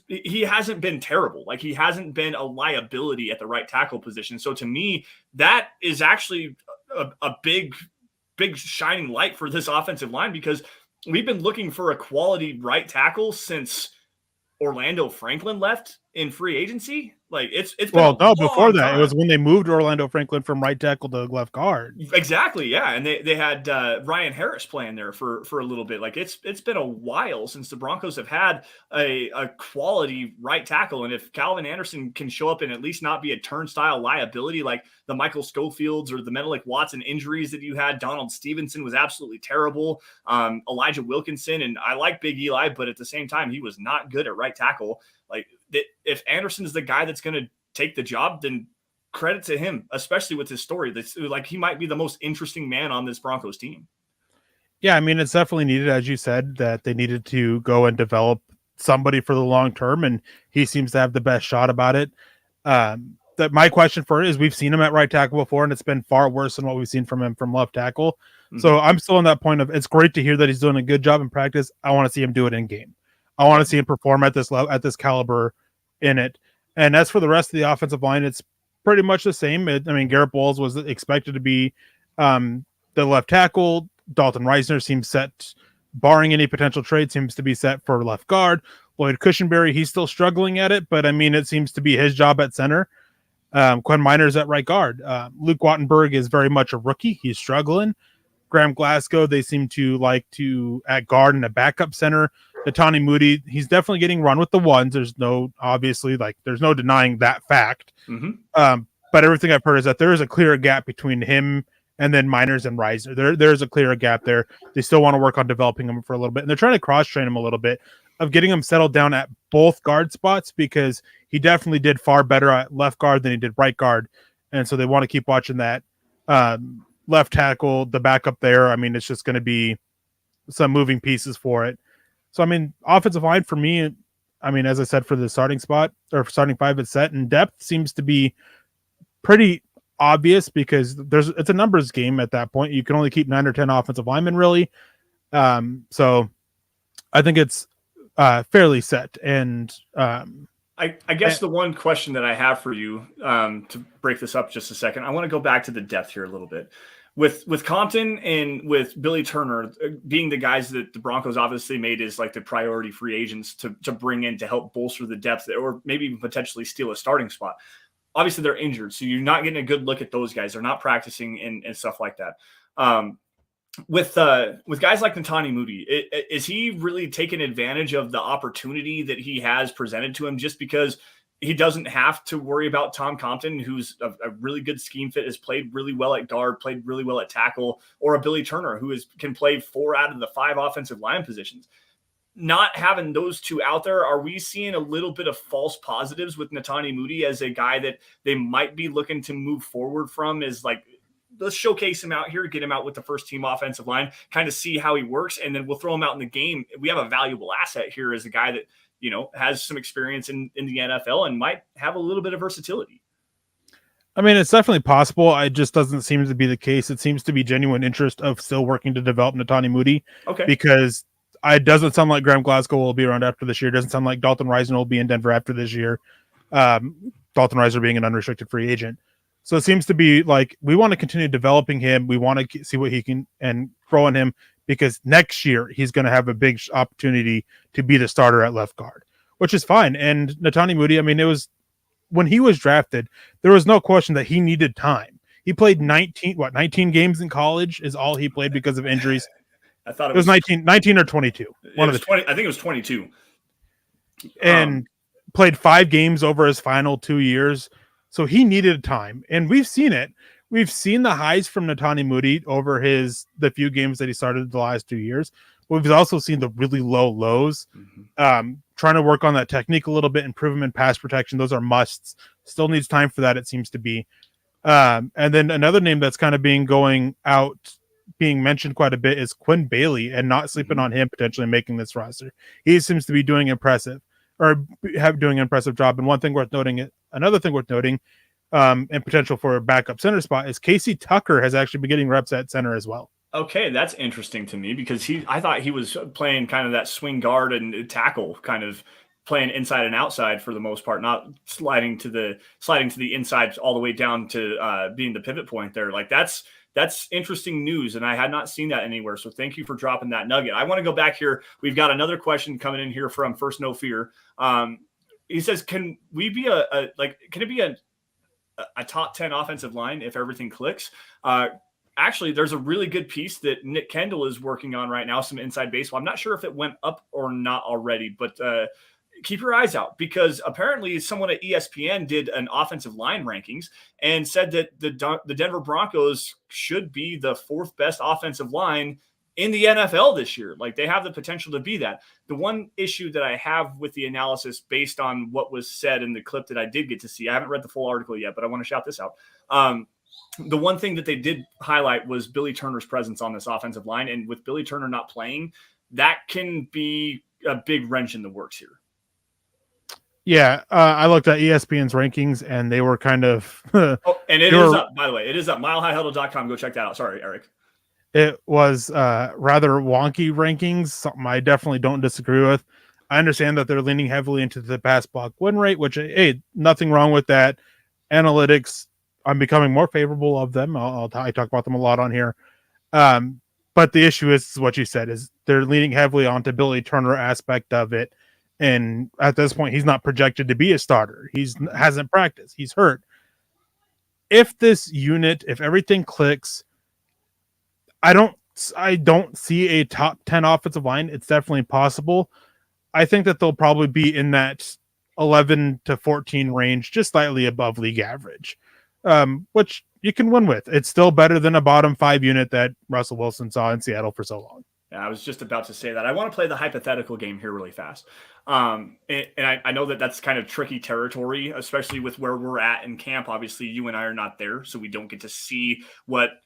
he hasn't been terrible. Like, he hasn't been a liability at the right tackle position. So to me, that is actually a big shining light for this offensive line, because we've been looking for a quality right tackle since Orlando Franklin left in free agency. Like, it's been before that, time. It was when they moved Orlando Franklin from right tackle to left guard. Exactly, yeah, and they had Ryan Harris playing there for a little bit. Like, it's been a while since the Broncos have had a quality right tackle, and if Calvin Anderson can show up and at least not be a turnstile liability like the Michael Schofields or the Menelik Watson injuries that you had. Donald Stevenson was absolutely terrible. Elijah Wilkinson, and I like Big Eli, but at the same time, he was not good at right tackle. Like, if Anderson is the guy that's going to take the job, then credit to him, especially with his story. That's like, he might be the most interesting man on this Broncos team. Yeah, I mean, it's definitely needed, as you said, that they needed to go and develop somebody for the long term, and he seems to have the best shot about it. That my question for it is, we've seen him at right tackle before, and it's been far worse than what we've seen from him from left tackle. Mm-hmm. So I'm still on that point of, it's great to hear that he's doing a good job in practice. I want to see him do it in game. I want to see him perform at this level, at this caliber in it. And as for the rest of the offensive line, it's pretty much the same. Garrett Bowles was expected to be the left tackle. Dalton Reisner seems set, barring any potential trade, seems to be set for left guard. Lloyd Cushenberry, he's still struggling at it, but it seems to be his job at center. Quinn Miner's at right guard. Luke Wattenberg is very much a rookie. He's struggling. Graham Glasgow, they seem to like to at guard and a backup center. Netani Moody, he's definitely getting run with the ones. There's no denying that fact. Mm-hmm. But everything I've heard is that there is a clear gap between him and then Miners and Reisner. There's a clear gap there. They still want to work on developing him for a little bit. And they're trying to cross-train him a little bit, of getting him settled down at both guard spots, because he definitely did far better at left guard than he did right guard. And so they want to keep watching that. Left tackle, the backup there. It's just going to be some moving pieces for it. So, offensive line for me, as I said, for the starting spot or starting 5, it's set, and depth seems to be pretty obvious, because it's a numbers game at that point. You can only keep 9 or 10 offensive linemen, really. So I think it's fairly set. And I guess the one question that I have for you, to break this up just a second, I want to go back to the depth here a little bit. With Compton and with Billy Turner being the guys that the Broncos obviously made as like the priority free agents to bring in to help bolster the depth, or maybe even potentially steal a starting spot. Obviously, they're injured, so you're not getting a good look at those guys. They're not practicing and stuff like that. With guys like Netani Moody, is he really taking advantage of the opportunity that he has presented to him, just because he doesn't have to worry about Tom Compton, who's a really good scheme fit, has played really well at guard, played really well at tackle, or a Billy Turner who can play 4 out of the 5 offensive line positions? Not having those two out there, are we seeing a little bit of false positives with Netani Moody as a guy that they might be looking to move forward from, is like, let's showcase him out here, get him out with the first team offensive line, kind of see how he works, and then we'll throw him out in the game. We have a valuable asset here as a guy that, has some experience in the NFL and might have a little bit of versatility. It's definitely possible. It just doesn't seem to be the case. It seems to be genuine interest of still working to develop Netani Moody. Okay. Because it doesn't sound like Graham Glasgow will be around after this year. It doesn't sound like Dalton Reisner will be in Denver after this year. Dalton Reisner being an unrestricted free agent. So it seems to be like, we want to continue developing him. We want to see what he can and grow in him, because next year he's going to have a big opportunity to be the starter at left guard, which is fine. And Netani Moody, it was when he was drafted, there was no question that he needed time. He played 19 games in college is all he played because of injuries. I thought It was 19 or 22. It was 20. I think it was 22. And played 5 games over his final 2 years. So he needed time. And we've seen it. We've seen the highs from Netani Moody over the few games that he started the last 2 years. But we've also seen the really low lows. Trying to work on that technique a little bit, improve him in pass protection. Those are musts. Still needs time for that, it seems to be. And then another name that's kind of being mentioned quite a bit is Quinn Bailey, and not sleeping on him potentially making this roster. He seems to be doing impressive job. And another thing worth noting, and potential for a backup center spot is Casey Tucker has actually been getting reps at center as well. Okay, that's interesting to me because I thought he was playing kind of that swing guard and tackle, kind of playing inside and outside for the most part, not sliding to the inside all the way down to being the pivot point there. Like that's interesting news, and I had not seen that anywhere. So thank you for dropping that nugget. I want to go back here. We've got another question coming in here from First No Fear. He says, "Can we be can it be a top 10 offensive line if everything clicks?" Actually, there's a really good piece that Nick Kendall is working on right now, some inside baseball. I'm not sure if it went up or not already, but keep your eyes out because apparently someone at ESPN did an offensive line rankings and said that the Denver Broncos should be the 4th best offensive line in the NFL this year. Like they have the potential to be that. The one issue that I have with the analysis based on what was said in the clip that I did get to see, I haven't read the full article yet, but I want to shout this out. The one thing that they did highlight was Billy Turner's presence on this offensive line. And with Billy Turner not playing, that can be a big wrench in the works here. Yeah, I looked at ESPN's rankings, and they were kind of... and it is up, by the way. It is up, milehighhuddle.com. Go check that out. Sorry, Eric. It was rather wonky rankings, something I definitely don't disagree with. I understand that they're leaning heavily into the pass block win rate, which, hey, nothing wrong with that. Analytics, I'm becoming more favorable of them. I talk about them a lot on here. But the issue is what you said, is they're leaning heavily onto Billy Turner aspect of it. And at this point, he's not projected to be a starter. He hasn't practiced. He's hurt. If everything clicks, I don't see a top 10 offensive line. It's definitely possible. I think that they'll probably be in that 11 to 14 range, just slightly above league average, which you can win with. It's still better than a bottom 5 unit that Russell Wilson saw in Seattle for so long. Yeah, I was just about to say that. I want to play the hypothetical game here really fast. And I know that that's kind of tricky territory, especially with where we're at in camp. Obviously, you and I are not there, so we don't get to see what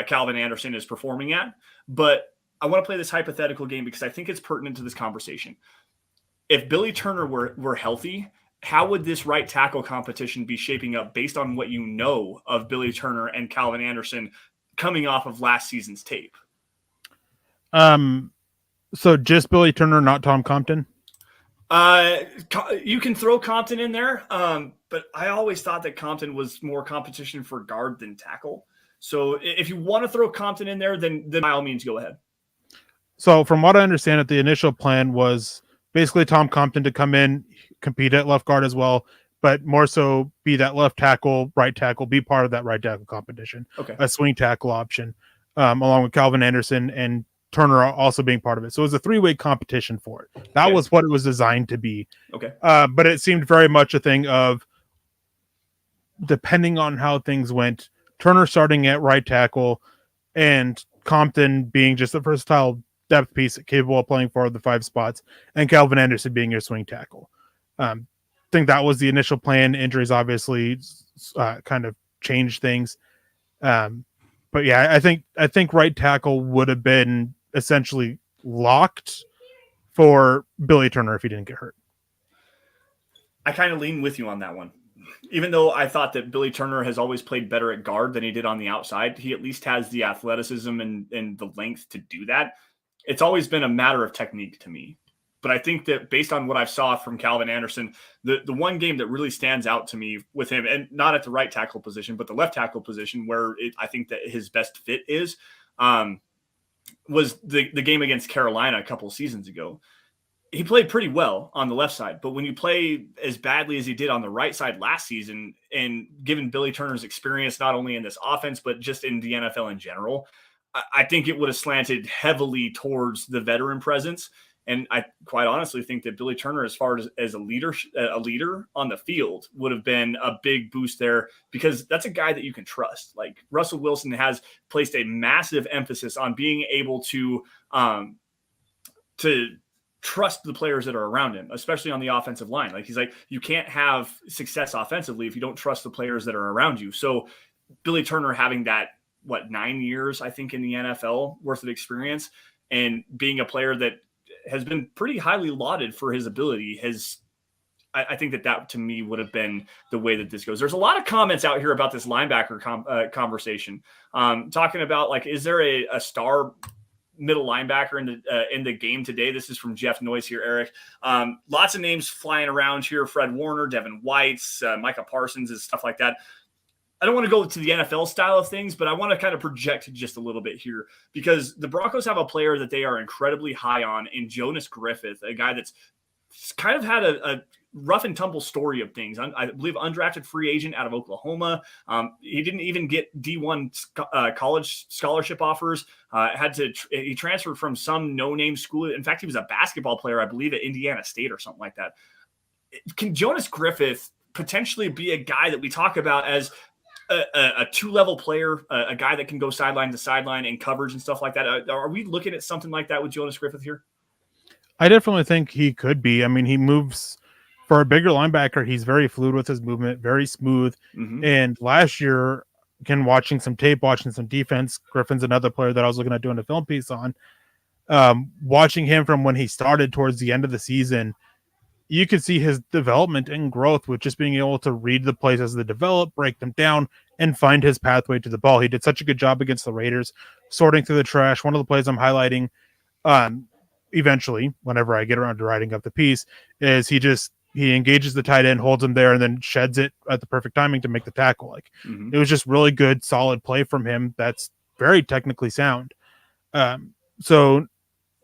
Calvin Anderson is performing at. But I want to play this hypothetical game because I think it's pertinent to this conversation. If Billy Turner were healthy, how would this right tackle competition be shaping up based on what you know of Billy Turner and Calvin Anderson coming off of last season's tape? So just Billy Turner, not Tom Compton? You can throw Compton in there, but I always thought that Compton was more competition for guard than tackle. So if you want to throw Compton in there, then by all means, go ahead. So from what I understand it, the initial plan was basically Tom Compton to come in, compete at left guard as well, but more so be that left tackle, right tackle, be part of that right tackle competition. Okay. A swing tackle option, along with Calvin Anderson and Turner also being part of it. So it was a 3-way competition for it. That was what it was designed to be. Okay. But it seemed very much a thing of, depending on how things went, Turner starting at right tackle and Compton being just a versatile depth piece capable of playing for the 5 spots, and Calvin Anderson being your swing tackle. I think that was the initial plan. Injuries obviously kind of changed things. But yeah, I think right tackle would have been essentially locked for Billy Turner if he didn't get hurt. I kind of lean with you on that one. Even though I thought that Billy Turner has always played better at guard than he did on the outside, he at least has the athleticism and the length to do that. It's always been a matter of technique to me. But I think that based on what I saw from Calvin Anderson, the one game that really stands out to me with him, and not at the right tackle position, but the left tackle position where I think that his best fit was the game against Carolina a couple of seasons ago. he played pretty well on the left side, but when you play as badly as he did on the right side last season, and given Billy Turner's experience, not only in this offense, but just in the NFL in general, I think it would have slanted heavily towards the veteran presence. And I quite honestly think that Billy Turner, as far as a leader on the field, would have been a big boost there, because that's a guy that you can trust. Like, Russell Wilson has placed a massive emphasis on being able to trust the players that are around him, especially on the offensive line. Like, he's like, you can't have success offensively if you don't trust the players that are around you. So Billy Turner having that, 9 years, I think, in the NFL worth of experience, and being a player that has been pretty highly lauded for his ability, I think that to me would have been the way that this goes. There's a lot of comments out here about this linebacker conversation, talking about, like, is there a star middle linebacker in the game today? This is from Jeff Noyce here, Eric. Lots of names flying around here: Fred Warner, Devin Whites, Micah Parsons, and stuff like that. I don't want to go to the NFL style of things, but I want to kind of project just a little bit here, because the Broncos have a player that they are incredibly high on in Jonas Griffith, a guy that's kind of had a rough and tumble story of things. I believe undrafted free agent out of Oklahoma. He didn't even get D1 college scholarship offers. He transferred from some no-name school. In fact, he was a basketball player, I believe, at Indiana State or something like that. Can Jonas Griffith potentially be a guy that we talk about as a two-level player, a guy that can go sideline to sideline and coverage and stuff like that? Are we looking at something like that with Jonas Griffith here? I definitely think he could be. I mean, he moves for a bigger linebacker. He's very fluid with his movement, very smooth. Mm-hmm. And last year, again, watching some tape, watching some defense, Griffin's another player that I was looking at doing a film piece on. Watching him from when he started towards the end of the season, you could see his development and growth with just being able to read the plays as they develop, break them down, and find his pathway to the ball. He did such a good job against the Raiders, sorting through the trash. One of the plays I'm highlighting eventually, whenever I get around to writing up the piece, is he engages the tight end, holds him there, and then sheds it at the perfect timing to make the tackle. Like, It was just really good, solid play from him. That's very technically sound. So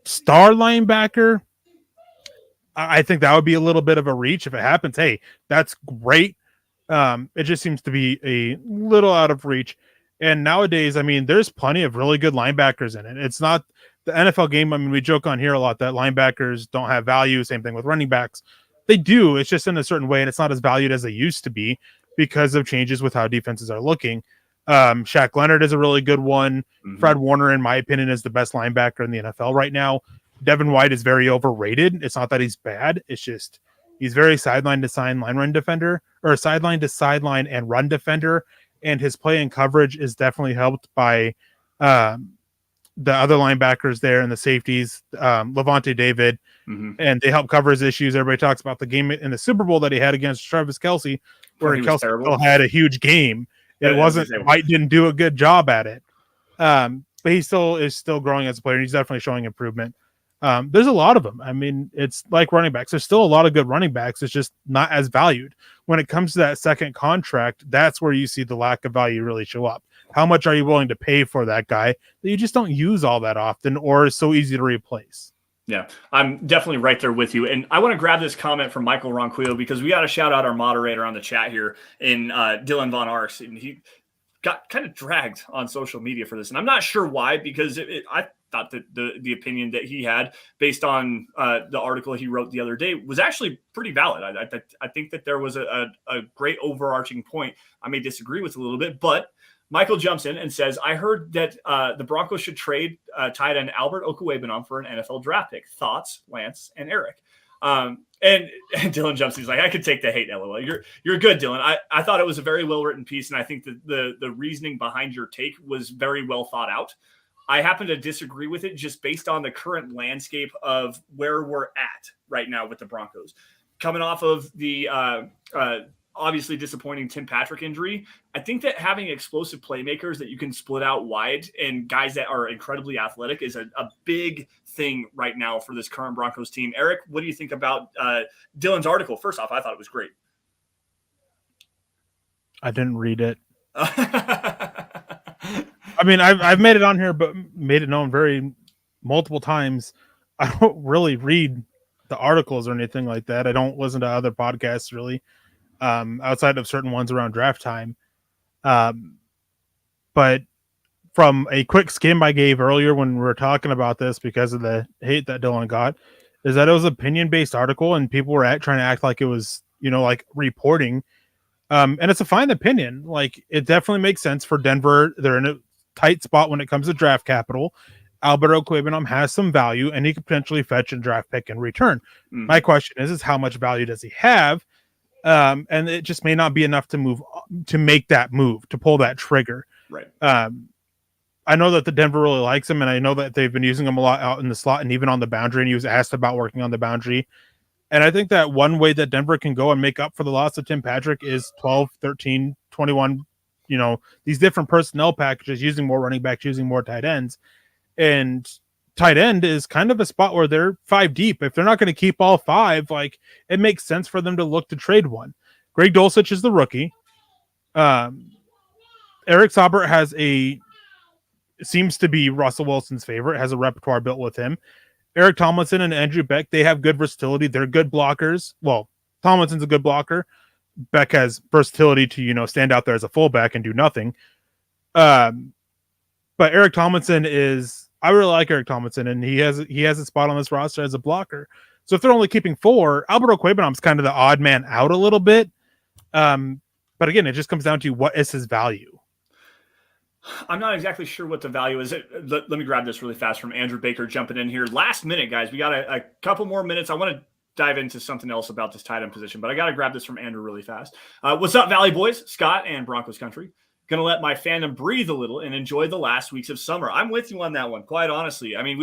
star linebacker, I think that would be a little bit of a reach. If it happens, hey, that's great. It just seems to be a little out of reach. And nowadays, I mean, there's plenty of really good linebackers in it. It's not the NFL game. I mean, we joke on here a lot that linebackers don't have value. Same thing with running backs. They do. It's just in a certain way, and it's not as valued as they used to be because of changes with how defenses are looking. Shaq Leonard is a really good one. Mm-hmm. Fred Warner, in my opinion, is the best linebacker in the NFL right now. Devin White is very overrated. It's not that he's bad. It's just he's very sideline to sideline run defender, or sideline to sideline and run defender. And his play and coverage is definitely helped by the other linebackers there and the safeties, Levante David, and they help cover his issues. Everybody talks about the game in the Super Bowl that he had against Travis Kelce, where Kelce still had a huge game. It wasn't White didn't do a good job at it, but he still is growing as a player. And he's definitely showing improvement. There's a lot of them. I mean, it's like running backs. There's still a lot of good running backs. It's just not as valued. When it comes to that second contract, that's where you see the lack of value really show up. How much are you willing to pay for that guy that you just don't use all that often or is so easy to replace? Yeah, I'm definitely right there with you. And I want to grab this comment from Michael Ronquillo because we got to shout out our moderator on the chat here in Dylan Von Arks. And he got kind of dragged on social media for this. And I'm not sure why, because I thought that the opinion that he had based on the article he wrote the other day was actually pretty valid. I think that there was a great overarching point I may disagree with a little bit, but Michael jumps in and says, I heard that the Broncos should trade tight end Albert Okwuegbunam for an NFL draft pick. Thoughts, Lance and Eric? And Dylan jumps in. He's like, I could take the hate, LOL. You're good, Dylan. I thought it was a very well-written piece, and I think that the reasoning behind your take was very well thought out. I happen to disagree with it just based on the current landscape of where we're at right now with the Broncos. Coming off of the obviously disappointing Tim Patrick injury, I think that having explosive playmakers that you can split out wide and guys that are incredibly athletic is a big thing right now for this current Broncos team. Eric, what do you think about Dylan's article? First off, I thought it was great. I didn't read it. I mean, I've made it on here, but made it known very multiple times. I don't really read the articles or anything like that. I don't listen to other podcasts really, outside of certain ones around draft time. But from a quick skim I gave earlier when we were talking about this, because of the hate that Dylan got, is that it was an opinion-based article and people were trying to act like it was, like reporting. And it's a fine opinion. Like, it definitely makes sense for Denver. They're in a tight spot when it comes to draft capital. Alberto Quabenham has some value, and he could potentially fetch a draft pick in return. Mm-hmm. My question is how much value does he have? And it just may not be enough to make that move, to pull that trigger. Right. I know that the Denver really likes him, and I know that they've been using him a lot out in the slot and even on the boundary, and he was asked about working on the boundary. And I think that one way that Denver can go and make up for the loss of Tim Patrick is 12, 13, 21, these different personnel packages, using more running backs, using more tight ends. And tight end is kind of a spot where they're 5 deep. If they're not going to keep all 5, like, it makes sense for them to look to trade one. Greg Dulcich is the rookie. Eric Saubert seems to be Russell Wilson's favorite, has a repertoire built with him. Eric Tomlinson and Andrew Beck, they have good versatility. They're good blockers. Well, Tomlinson's a good blocker. Beck has versatility to, stand out there as a fullback and do nothing. But Eric Tomlinson I really like Eric Tomlinson, and he has a spot on this roster as a blocker. So if they're only keeping 4, Alberto Quabenham's kind of the odd man out a little bit. But again, it just comes down to what is his value. I'm not exactly sure what the value is. Let me grab this really fast from Andrew Baker jumping in here. Last minute, guys. We got a couple more minutes. I want to dive into something else about this tight end position, but I got to grab this from Andrew really fast. What's up, Valley Boys? Scott and Broncos Country. Going to let my fandom breathe a little and enjoy the last weeks of summer. I'm with you on that one, quite honestly. I mean,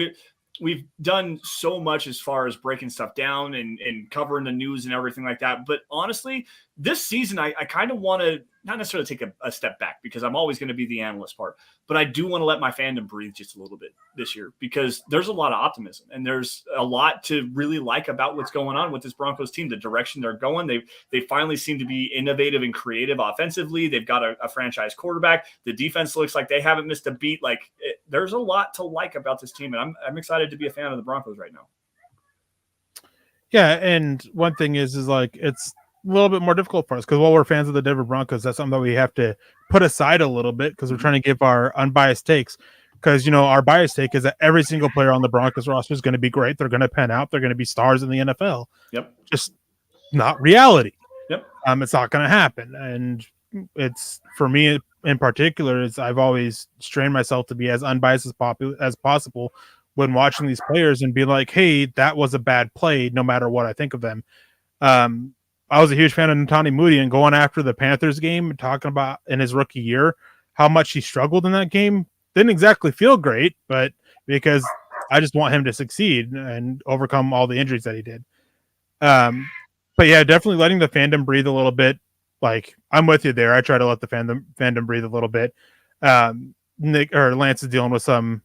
we've done so much as far as breaking stuff down and covering the news and everything like that. But honestly, this season, I kind of want to not necessarily take a step back, because I'm always going to be the analyst part, but I do want to let my fandom breathe just a little bit this year, because there's a lot of optimism and there's a lot to really like about what's going on with this Broncos team, the direction they're going. They finally seem to be innovative and creative offensively. They've got a franchise quarterback. The defense looks like they haven't missed a beat. There's a lot to like about this team, and I'm excited to be a fan of the Broncos right now. Yeah, and one thing is like, it's a little bit more difficult for us, because while we're fans of the Denver Broncos, that's something that we have to put aside a little bit, because we're trying to give our unbiased takes. Because, our biased take is that every single player on the Broncos roster is going to be great. They're going to pan out. They're going to be stars in the NFL. Yep. Just not reality. Yep. It's not going to happen. And it's, for me in particular, is I've always strained myself to be as unbiased as possible when watching these players and be like, hey, that was a bad play, no matter what I think of them. I was a huge fan of Ntani Moody, and going after the Panthers game and talking about in his rookie year how much he struggled in that game didn't exactly feel great, but because I just want him to succeed and overcome all the injuries that he did. But yeah, definitely letting the fandom breathe a little bit. Like, I'm with you there. I try to let the fandom breathe a little bit. Lance is dealing with some,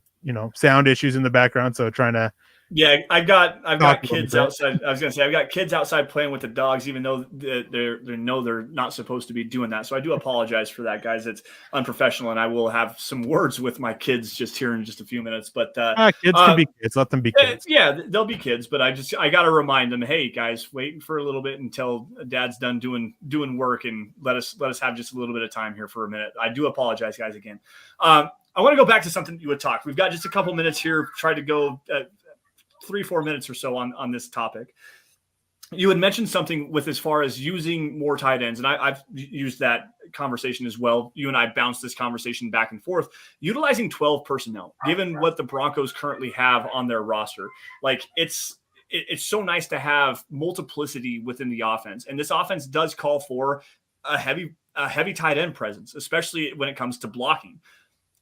sound issues in the background, so trying to. Yeah, I've got kids outside. I was gonna say I've got kids outside playing with the dogs, even though they're not supposed to be doing that. So I do apologize for that, guys. It's unprofessional, and I will have some words with my kids just here in just a few minutes. But kids can be kids. Let them be kids. Yeah, they'll be kids. But I got to remind them, hey guys, wait for a little bit until Dad's done doing work, and let us have just a little bit of time here for a minute. I do apologize, guys, again. I want to go back to something you had talked. We've got just a couple minutes here. Try to go 3-4 minutes or so on this topic. You had mentioned something with as far as using more tight ends, and I've used that conversation as well. You and I bounced this conversation back and forth, utilizing 12 personnel, given what the Broncos currently have on their roster. Like, it's so nice to have multiplicity within the offense, and this offense does call for a heavy tight end presence, especially when it comes to blocking.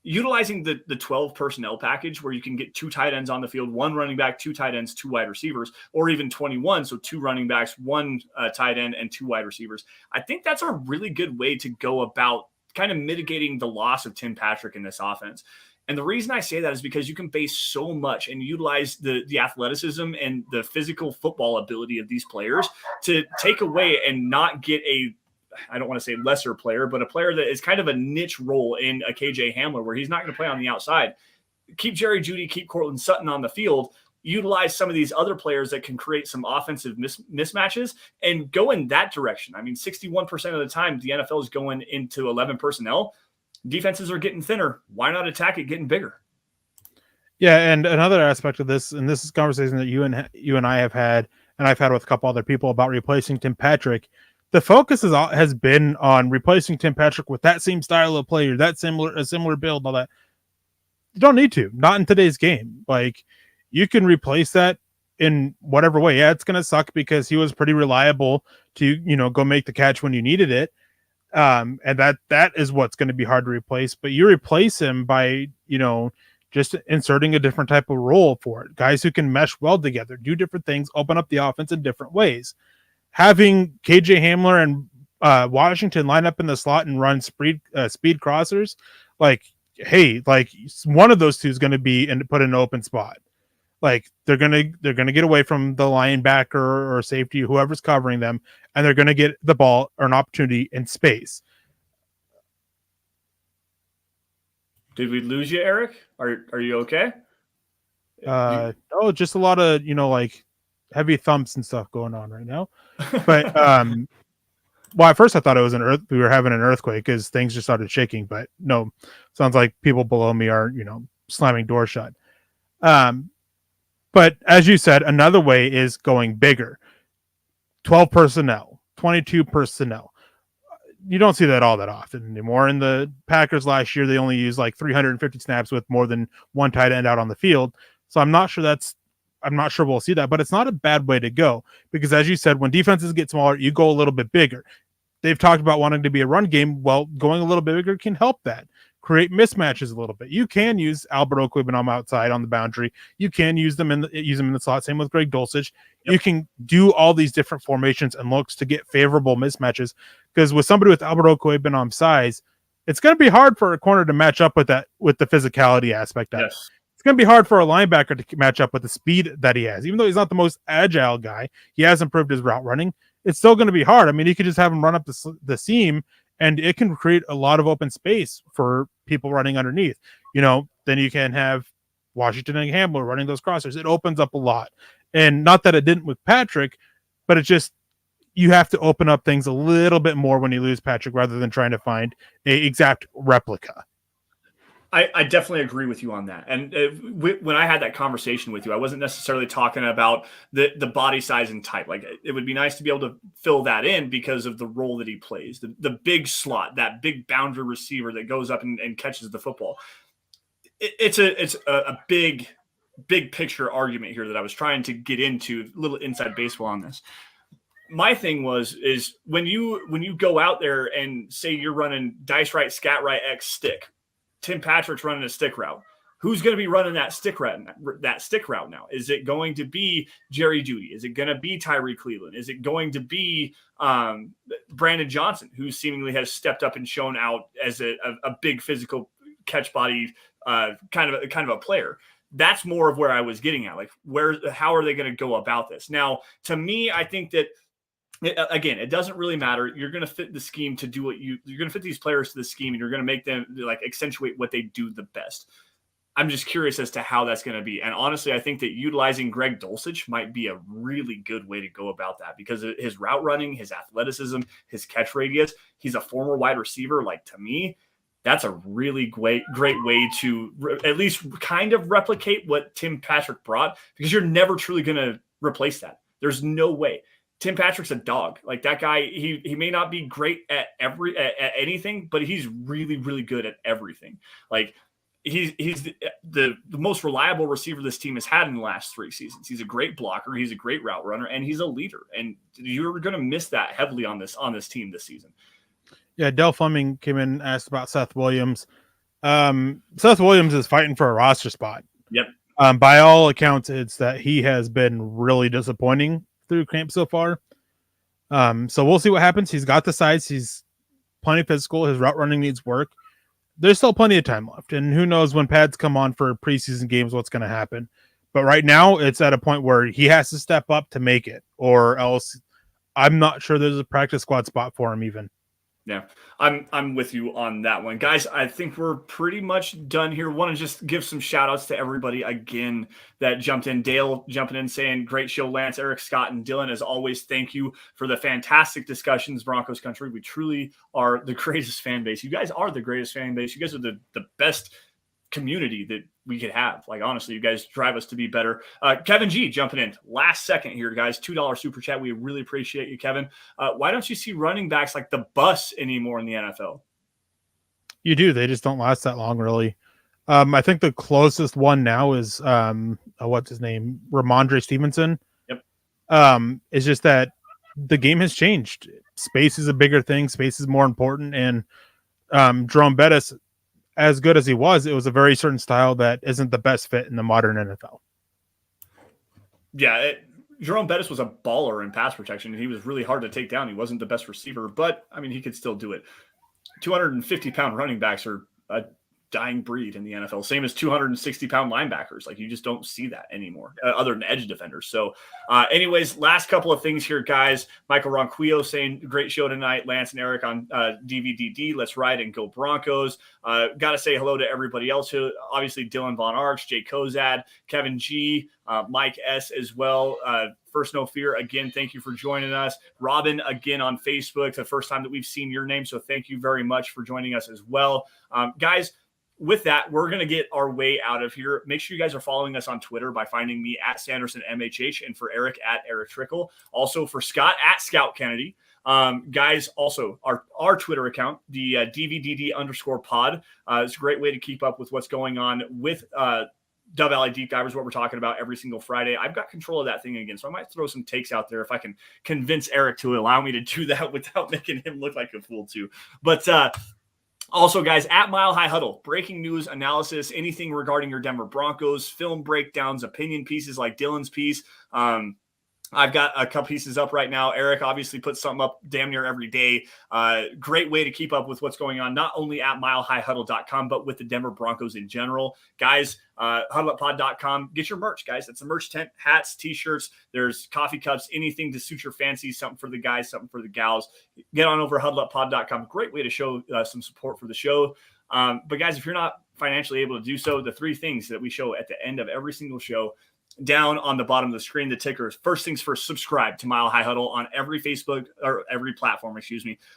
Utilizing the 12 personnel package, where you can get 2 tight ends on the field, 1 running back, 2 tight ends, 2 wide receivers, or even 21. So 2 running backs, 1 tight end, and 2 wide receivers. I think that's a really good way to go about kind of mitigating the loss of Tim Patrick in this offense. And the reason I say that is because you can base so much and utilize the athleticism and the physical football ability of these players to take away and not get I don't want to say lesser player, but a player that is kind of a niche role in a KJ Hamler, where he's not going to play on the outside. Keep Jerry Jeudy, keep Cortland Sutton on the field. utilize some of these other players that can create some offensive mismatches and go in that direction. I mean, 61% of the time, the NFL is going into 11 personnel. Defenses are getting thinner. Why not attack it getting bigger? Yeah, and another aspect of this, and this is a conversation that you and I have had, and I've had with a couple other people about replacing Tim Patrick. The focus has been on replacing Tim Patrick with that same style of player, a similar build, and all that. You don't need to, not in today's game. Like, you can replace that in whatever way. Yeah, it's going to suck because he was pretty reliable to, go make the catch when you needed it. And that is what's going to be hard to replace. But you replace him by, just inserting a different type of role for it. Guys who can mesh well together, do different things, open up the offense in different ways. Having KJ Hamler and Washington line up in the slot and run speed crossers, like, hey, like one of those two is going to be put in an open spot. Like they're gonna get away from the linebacker or safety, whoever's covering them, and they're gonna get the ball or an opportunity in space. Did we lose you, Eric? Are you okay? Just a lot of like heavy thumps and stuff going on right now. But well, at first I thought it was we were having an earthquake because things just started shaking. But no, sounds like people below me are slamming doors shut. But as you said, another way is going bigger. 12 personnel, 22 personnel. You don't see that all that often anymore. In the Packers last year, they only used like 350 snaps with more than one tight end out on the field. So I'm not sure we'll see that, but it's not a bad way to go because, as you said, when defenses get smaller, you go a little bit bigger. They've talked about wanting to be a run game. Well, going a little bit bigger can help that. Create mismatches a little bit. You can use Albert Okwuegbunam outside on the boundary. You can use them in the slot. Same with Greg Dulcich. Yep. You can do all these different formations and looks to get favorable mismatches. Because with somebody with Albert Okwuegbunam size, it's going to be hard for a corner to match up with that, with the physicality aspect of it. It's going to be hard for a linebacker to match up with the speed that he has. Even though he's not the most agile guy, he has improved his route running. It's still going to be hard. I mean, you could just have him run up the seam, and it can create a lot of open space for people running underneath. Then you can have Washington and Hamler running those crossers. It opens up a lot. And not that it didn't with Patrick, but it's just you have to open up things a little bit more when you lose Patrick rather than trying to find an exact replica. I definitely agree with you on that. And when I had that conversation with you, I wasn't necessarily talking about the body size and type. Like, it would be nice to be able to fill that in because of the role that he plays, the big slot, that big boundary receiver that goes up and catches the football. It's a big picture argument here that I was trying to get into, a little inside baseball on this. My thing is when you go out there and say you're running dice right, scat right, X stick, Tim Patrick's running a stick route. Who's going to be running that stick route now? Is it going to be Jerry Jeudy? Is it going to be Tyree Cleveland? Is it going to be Brandon Johnson, who seemingly has stepped up and shown out as a big physical catch body kind of a player? That's more of where I was getting at. Like, how are they going to go about this? Now, to me, I think that, again, it doesn't really matter. You're going to fit the scheme to do you're going to fit these players to the scheme, and you're going to make them like accentuate what they do the best. I'm just curious as to how that's going to be. And honestly, I think that utilizing Greg Dulcich might be a really good way to go about that because of his route running, his athleticism, his catch radius. He's a former wide receiver. Like, to me, that's a really great way to at least kind of replicate what Tim Patrick brought, because you're never truly going to replace that. There's no way. Tim Patrick's a dog. Like, that guy, he may not be great at anything, but he's really, really good at everything. Like, he's the most reliable receiver this team has had in the last 3 seasons. He's a great blocker, he's a great route runner, and he's a leader. And you're going to miss that heavily on this team this season. Yeah, Del Fleming came in and asked about Seth Williams. Seth Williams is fighting for a roster spot. Yep. By all accounts, it's that he has been really disappointing through camp so far. So we'll see what happens. He's got the size. He's plenty physical. His route running needs work. There's still plenty of time left. And who knows when pads come on for preseason games, what's going to happen. But right now, it's at a point where he has to step up to make it, or else I'm not sure there's a practice squad spot for him even. Yeah, I'm with you on that one. Guys, I think we're pretty much done here. Want to just give some shout outs to everybody again that jumped in. Dale jumping in saying, great show, Lance, Eric, Scott, and Dylan. As always, thank you for the fantastic discussions, Broncos country. We truly are the greatest fan base. You guys are the greatest fan base. You guys are the best community that we could have. Like, honestly, you guys drive us to be better. Kevin G jumping in last second here, guys. $2 super chat. We really appreciate you, Kevin. Why don't you see running backs like the bus anymore in the NFL? You do. They just don't last that long, really. I think the closest one now is what's his name? Ramondre Stevenson. Yep. It's just that the game has changed. Space is a bigger thing. Space is more important. And Jerome Bettis, as good as he was, it was a very certain style that isn't the best fit in the modern NFL. Yeah, Jerome Bettis was a baller in pass protection. He was really hard to take down. He wasn't the best receiver, but, I mean, he could still do it. 250-pound running backs are a dying breed in the NFL. Same as 260-pound linebackers. Like, you just don't see that anymore, other than edge defenders. So, anyways, last couple of things here, guys. Michael Ronquillo saying, great show tonight, Lance and Eric on DVDD. Let's ride and go Broncos. Got to say hello to everybody else here. Obviously, Dylan Von Arch, Jay Kozad, Kevin G, Mike S as well. First No Fear, again, thank you for joining us. Robin, again, on Facebook, the first time that we've seen your name, so thank you very much for joining us as well. Guys, with that, we're going to get our way out of here. Make sure you guys are following us on Twitter by finding me at Sanderson MHH, and for Eric at Erick Trickel. Also for Scott at Scout Kennedy. Guys, also our Twitter account, the DVDD_pod, is a great way to keep up with what's going on with Dove Valley Deep Divers, what we're talking about every single Friday. I've got control of that thing again, so I might throw some takes out there if I can convince Eric to allow me to do that without making him look like a fool too. But also, guys, at Mile High Huddle, breaking news, analysis, anything regarding your Denver Broncos, film breakdowns, opinion pieces like Dylan's piece. I've got a couple pieces up right now. Eric obviously puts something up damn near every day. Great way to keep up with what's going on, not only at milehighhuddle.com, but with the Denver Broncos in general. Guys, huddlepod.com. Get your merch, guys. It's a merch tent, hats, t-shirts. There's coffee cups, anything to suit your fancy, something for the guys, something for the gals. Get on over huddlepod.com. Great way to show some support for the show. But guys, if you're not financially able to do so, the three things that we show at the end of every single show, down on the bottom of the screen, the ticker is first things first, subscribe to Mile High Huddle on every Facebook or every platform,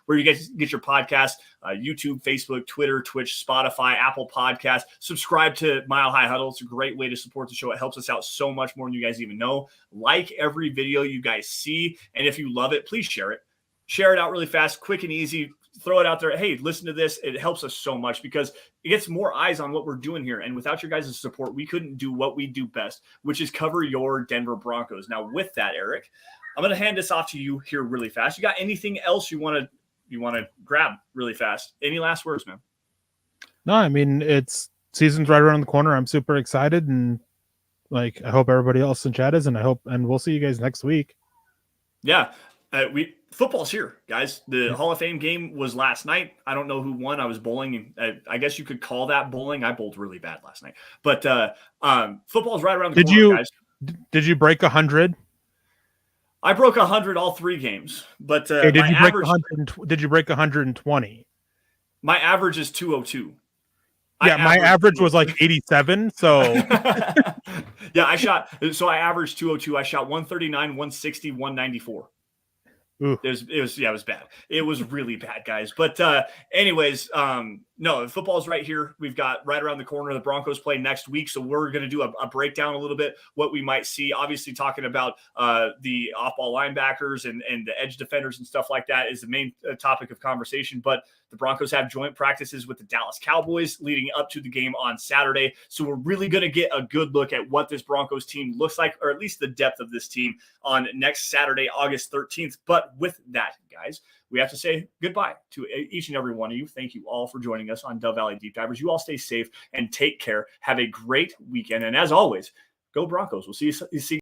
where you guys get your podcast, YouTube, Facebook, Twitter, Twitch, Spotify, Apple Podcasts. Subscribe to Mile High Huddle. It's a great way to support the show. It helps us out so much more than you guys even know. Like every video you guys see. And if you love it, please share it. Share it out really fast, quick and easy. Throw it out there. Hey, listen to this. It helps us so much because it gets more eyes on what we're doing here. And without your guys' support, we couldn't do what we do best, which is cover your Denver Broncos. Now, with that, Eric, I'm going to hand this off to you here really fast. You got anything else you want to grab really fast? Any last words, man? No, I mean, it's season's right around the corner. I'm super excited, and I hope everybody else in chat is, and we'll see you guys next week. Yeah. Football's here, guys. The Hall of Fame game was last night. I don't know who won. I was bowling. I guess you could call that bowling. I bowled really bad last night. But football's right around the corner, guys. Did you break 100? I broke 100 all three games. But did you break 120? My average is 202. Yeah, my average was like 87. So yeah, I averaged 202. I shot 139, 160, 194. It was bad. It was really bad, guys. But anyways, no, football's right here. We've got right around the corner. The Broncos play next week, so we're going to do a breakdown a little bit, what we might see. Obviously, talking about the off-ball linebackers and the edge defenders and stuff like that is the main topic of conversation. But the Broncos have joint practices with the Dallas Cowboys leading up to the game on Saturday. So we're really going to get a good look at what this Broncos team looks like, or at least the depth of this team on next Saturday, August 13th. But with that, guys, we have to say goodbye to each and every one of you. Thank you all for joining us on Dove Valley Deep Divers. You all stay safe and take care. Have a great weekend. And as always, go Broncos. We'll see you